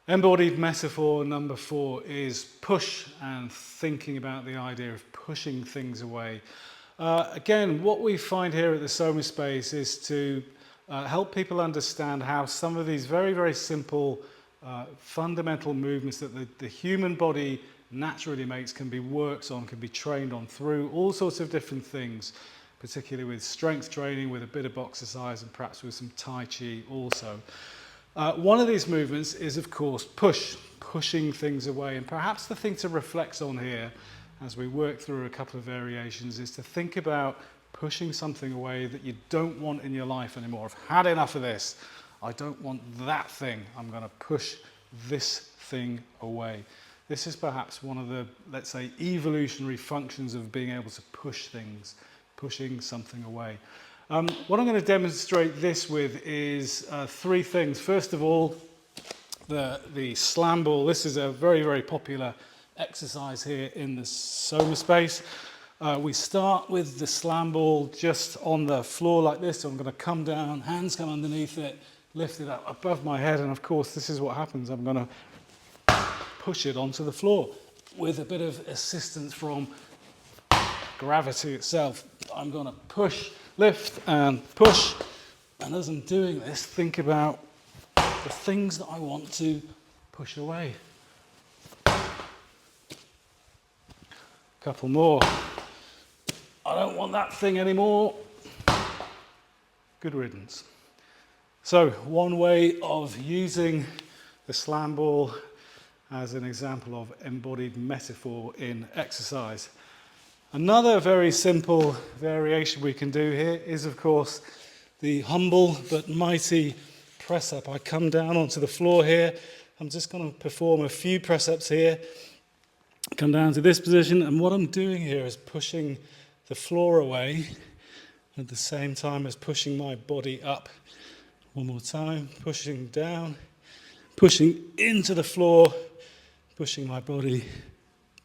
Embodied metaphor number 4 is push, and thinking about the idea of pushing things away. Again, what we find here at the Soma Space is to help people understand how some of these very, very simple fundamental movements that the human body naturally makes can be worked on, can be trained on through all sorts of different things, particularly with strength training, with a bit of boxercise, and perhaps with some Tai Chi also. One of these movements is, of course, pushing things away. And perhaps the thing to reflect on here as we work through a couple of variations is to think about pushing something away that you don't want in your life anymore. I've had enough of this. I don't want that thing. I'm going to push this thing away. This is perhaps one of the, let's say, evolutionary functions of being able to push things, pushing something away. What I'm going to demonstrate this with is 3 things. First of all, the slam ball. This is a very, very popular exercise here in the Soma Space. We start with the slam ball just on the floor like this. So I'm going to come down, hands come underneath it, lift it up above my head, and of course this is what happens. I'm going to push it onto the floor with a bit of assistance from gravity itself. I'm going to push, lift and push, and as I'm doing this, think about the things that I want to push away. Couple more. I don't want that thing anymore. Good riddance. So one way of using the slam ball as an example of embodied metaphor in exercise. Another very simple variation we can do here is, of course, the humble but mighty press-up. I come down onto the floor here. I'm just going to perform a few press-ups here. Come down to this position, and what I'm doing here is pushing the floor away at the same time as pushing my body up. One more time, pushing down, pushing into the floor, pushing my body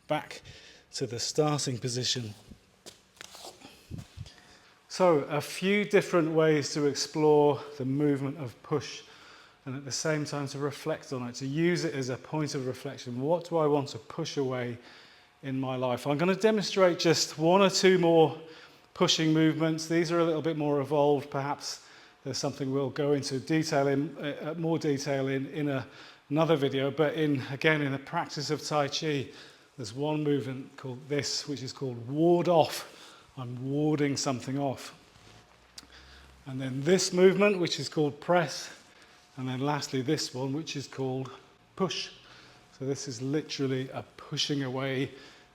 back to the starting position. So a few different ways to explore the movement of push, and at the same time to reflect on it, to use it as a point of reflection. What do I want to push away in my life? I'm going to demonstrate just 1 or 2 more pushing movements. These are a little bit more evolved. Perhaps there's something we'll go into more detail in another video. But again, in the practice of Tai Chi, there's one movement called this, which is called ward off. I'm warding something off. And then this movement, which is called press. And then lastly, this one, which is called push. So this is literally a pushing away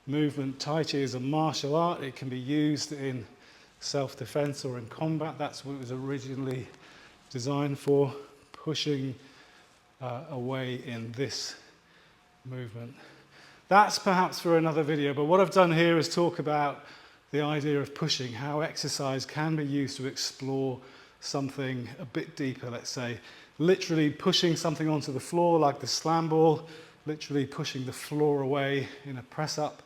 movement. Tai Chi is a martial art. It can be used in self-defense or in combat. That's what it was originally designed for, pushing away in this movement. That's perhaps for another video, but what I've done here is talk about the idea of pushing, how exercise can be used to explore something a bit deeper, let's say. Literally pushing something onto the floor like the slam ball, literally pushing the floor away in a press-up.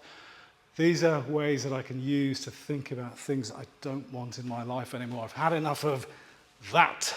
These are ways that I can use to think about things I don't want in my life anymore. I've had enough of that.